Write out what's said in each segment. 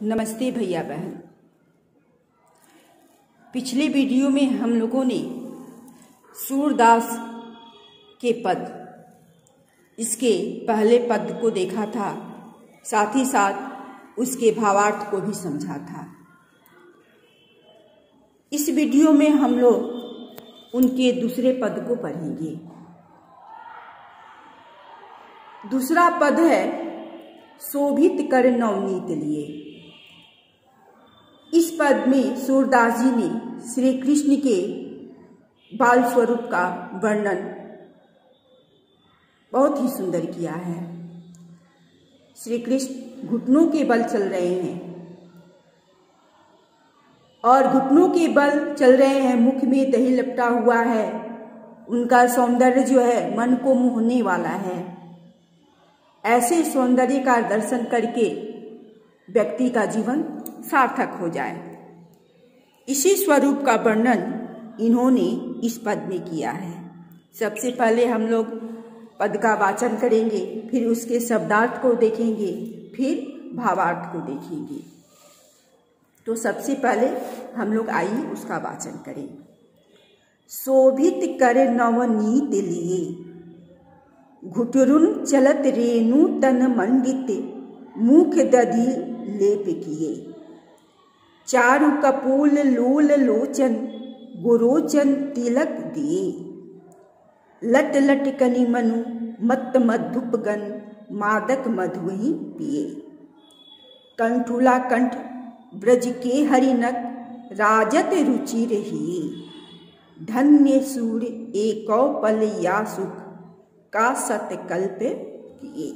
नमस्ते भैया बहन। पिछले वीडियो में हम लोगों ने सूरदास के पद, इसके पहले पद को देखा था, साथ ही साथ उसके भावार्थ को भी समझा था। इस वीडियो में हम लोग उनके दूसरे पद को पढ़ेंगे। दूसरा पद है शोभित कर नवनीत लिए। इस पद में सूरदास जी ने श्री कृष्ण के बाल स्वरूप का वर्णन बहुत ही सुंदर किया है। श्री कृष्ण घुटनों के बल चल रहे हैं और घुटनों के बल चल रहे हैं, मुख में दही लपटा हुआ है। उनका सौंदर्य जो है मन को मोहने वाला है। ऐसे सौंदर्य का दर्शन करके व्यक्ति का जीवन सार्थक हो जाए, इसी स्वरूप का वर्णन इन्होंने इस पद में किया है। सबसे पहले हम लोग पद का वाचन करेंगे, फिर उसके शब्दार्थ को देखेंगे, फिर भावार्थ को देखेंगे। तो सबसे पहले हम लोग आइए उसका वाचन करें। शोभित कर नवनीत लिए, घुटरुन चलत रेणु तन मंडित, मुख दधि लेप किए। चारु कपूल लोल लोचन, गोरोचन तिलक दिए। लट लट कनि मनु मत मधुप गन, मादक मधुहि पिए। कंठुला कंठ ब्रज के हरिनक, राजत रुचि रहिए। धन्य सूर एकौ पल या सुख, का सतकल्प किए।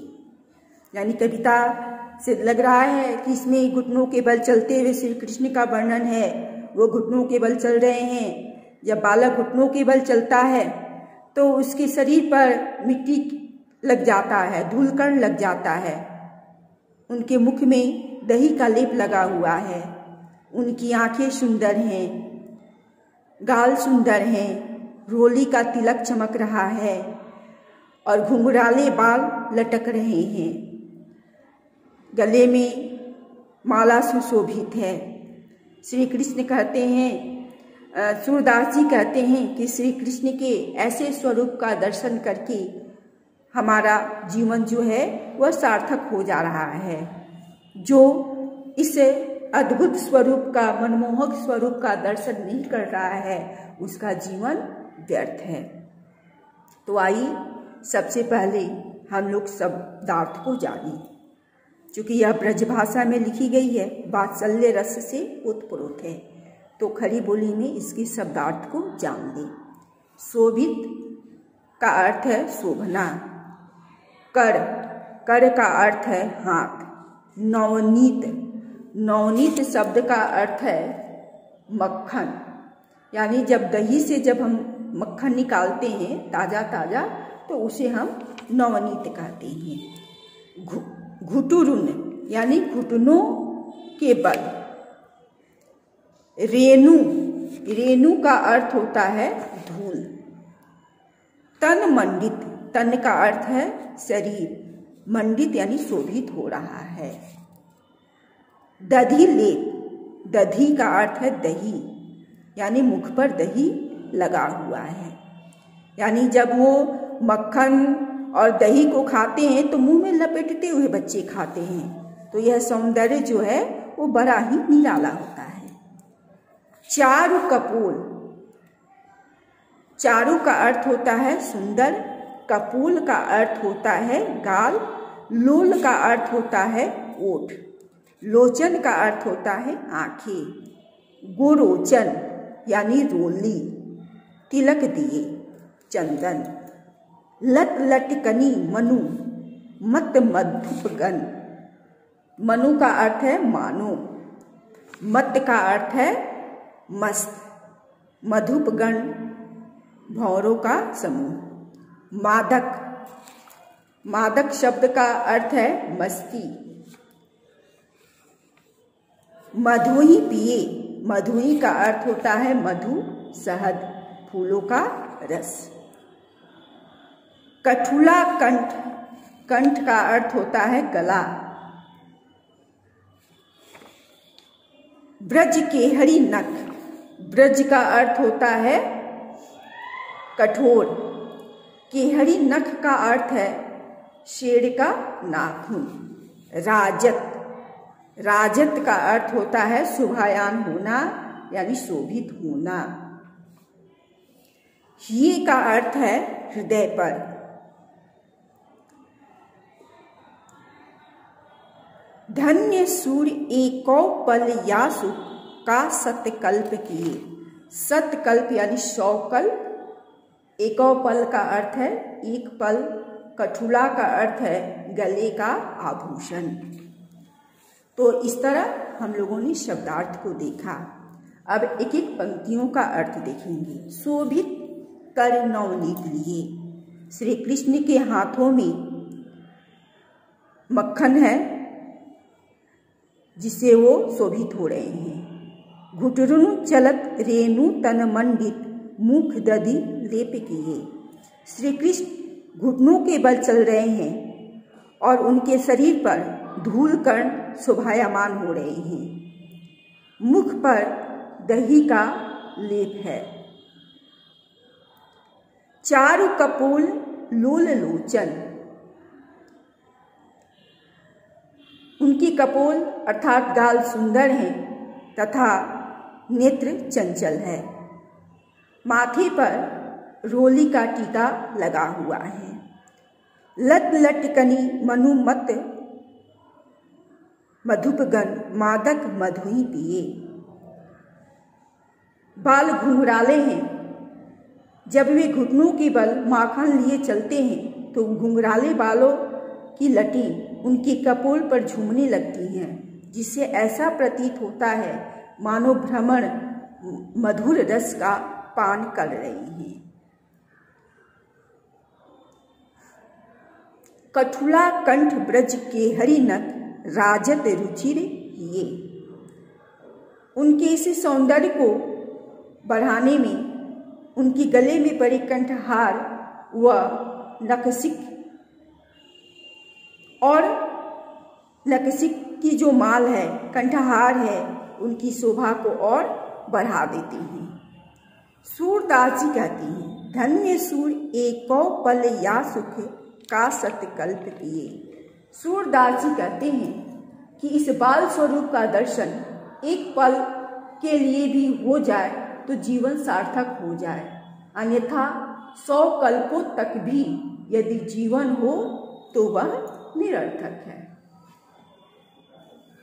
यानी कविता से लग रहा है कि इसमें घुटनों के बल चलते हुए श्री कृष्ण का वर्णन है। वो घुटनों के बल चल रहे हैं। जब बालक घुटनों के बल चलता है तो उसके शरीर पर मिट्टी लग जाता है, धूलकण लग जाता है। उनके मुख में दही का लेप लगा हुआ है। उनकी आंखें सुंदर हैं, गाल सुंदर हैं, रोली का तिलक चमक रहा है और घुंघराले बाल लटक रहे हैं। गले में माला सुशोभित है। श्री कृष्ण कहते हैं, सूरदास जी कहते हैं कि श्री कृष्ण के ऐसे स्वरूप का दर्शन करके हमारा जीवन जो है वह सार्थक हो जा रहा है। जो इस अद्भुत स्वरूप का, मनमोहक स्वरूप का दर्शन नहीं कर रहा है, उसका जीवन व्यर्थ है। तो आइए सबसे पहले हम लोग शब्दार्थ को जानें। चूँकि यह ब्रज भाषा में लिखी गई है, वात्सल्य रस से उत्प्रोत है, तो खड़ी बोली में इसके शब्दार्थ को जान लें। शोभित का अर्थ है शोभना। कर, कर का अर्थ है हाथ। नवनीत, नवनीत शब्द का अर्थ है मक्खन। यानी जब दही से जब हम मक्खन निकालते हैं ताज़ा ताज़ा, तो उसे हम नवनीत कहते हैं। घुटुरुन यानी घुटनों के बल। रेणु, रेणु का अर्थ होता है धूल। तन मंडित, तन का अर्थ है शरीर। मंडित यानी शोभित हो रहा है। दधि लेप, दधि का अर्थ है दही, यानी मुख पर दही लगा हुआ है। यानी जब वो मक्खन और दही को खाते हैं तो मुंह में लपेटते हुए बच्चे खाते हैं, तो यह सौंदर्य जो है वो बड़ा ही निराला होता है। चारु कपूल, चारु का अर्थ होता है सुंदर, कपूल का अर्थ होता है गाल, लोल का अर्थ होता है ओठ, लोचन का अर्थ होता है आंखें, गोरोचन यानी रोली, तिलक दिए चंदन। लट लट कनि मनु मत मधुप गन, मनु का अर्थ है मानो, मत का अर्थ है मस्त, मधुप गण भौरों का समूह। मादक, मादक शब्द का अर्थ है मस्ती। मधुहि पिए, मधुहि का अर्थ होता है मधु, शहद, फूलों का रस। कठुला कंठ, कंठ का अर्थ होता है गला। ब्रज के हरि नख, ब्रज का अर्थ होता है कठोर, केहरी नख का अर्थ है शेर का नाखून। राजत, राजत का अर्थ होता है शोभायान होना यानी शोभित होना। ये का अर्थ है हृदय पर। धन्य सूर्य एको पल या सुख का सतकल्प किए। सतकल्प यानी 100 कल्प। एको पल का अर्थ है एक पल। कठुला का अर्थ है गले का आभूषण। तो इस तरह हम लोगों ने शब्दार्थ को देखा। अब एक एक पंक्तियों का अर्थ देखेंगे। शोभित कर नवनीत लिए, श्री कृष्ण के हाथों में मक्खन है जिससे वो शोभित हो रहे हैं। घुटरुनु चलत रेणु तन मंडित मुख दधि लेप किए। श्री कृष्ण घुटनों के बल चल रहे हैं और उनके शरीर पर धूल कण शोभायमान हो रहे हैं। मुख पर दही का लेप है। चारु कपोल लोल लोचन, उनकी कपोल अर्थात गाल सुंदर हैं तथा नेत्र चंचल है। माथे पर रोली का टीका लगा हुआ है। लट लटकनी मनुमत मधुपगन मादक मधुई पिए। बाल घुंघराले हैं। जब वे घुटनों के बल माखन लिए चलते हैं तो घुंघराले बालों की लटी उनकी कपोल पर झूमने लगती हैं, जिससे ऐसा प्रतीत होता है मानो भ्रमण मधुर रस का पान कर रही हैं। कठुला कंठ ब्रज के हरिनख राजत रुचिर ये। उनके इस सौंदर्य को बढ़ाने में उनकी गले में पड़े कंठहार व नकसिक और नकसिक की जो माल है, कंठहार है, उनकी शोभा को और बढ़ा देती हैं। सूरदास जी कहती हैं, धन्य सूर एको पल या सुख का सतकल्प किए। सूरदास जी कहते हैं कि इस बाल स्वरूप का दर्शन एक पल के लिए भी हो जाए तो जीवन सार्थक हो जाए, अन्यथा 100 कल्पों तक भी यदि जीवन हो तो वह निरर्थक है।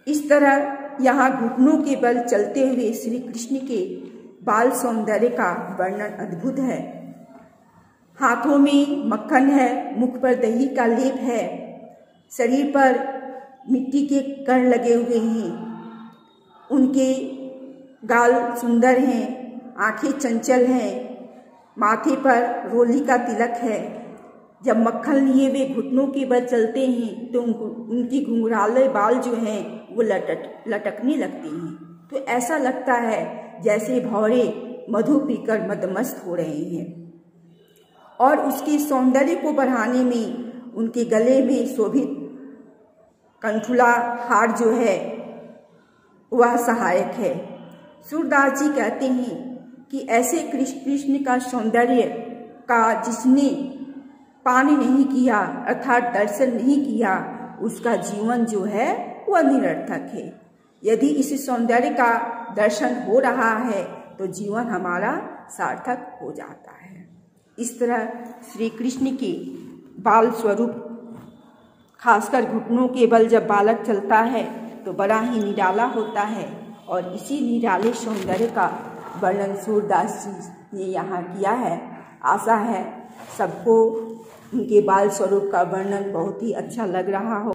इस तरह यहाँ घुटनों के बल चलते हुए श्री कृष्ण के बाल सौंदर्य का वर्णन अद्भुत है। हाथों में मक्खन है, मुख पर दही का लेप है, शरीर पर मिट्टी के कण लगे हुए हैं, उनके गाल सुंदर हैं, आंखें चंचल हैं, माथे पर रोली का तिलक है। जब मक्खन लिए वे घुटनों के बल चलते हैं तो उनकी घुंघराले बाल जो हैं वो लटकने लगते हैं, तो ऐसा लगता है जैसे भौरे मधु पीकर मदमस्त हो रहे हैं। और उसके सौंदर्य को बढ़ाने में उनके गले में शोभित कंठुला हार जो है वह सहायक है। सूरदास जी कहते हैं कि ऐसे कृष्ण का सौंदर्य का जिसने पान नहीं किया अर्थात दर्शन नहीं किया, उसका जीवन जो है वह निरर्थक है। यदि इस सौंदर्य का दर्शन हो रहा है तो जीवन हमारा सार्थक हो जाता है। इस तरह श्री कृष्ण के बाल स्वरूप खासकर घुटनों के बल जब बालक चलता है तो बड़ा ही निराला होता है, और इसी निराले सौंदर्य का वर्णन सूरदास जी ने यहाँ किया है। आशा है सबको उनके बाल स्वरूप का वर्णन बहुत ही अच्छा लग रहा हो।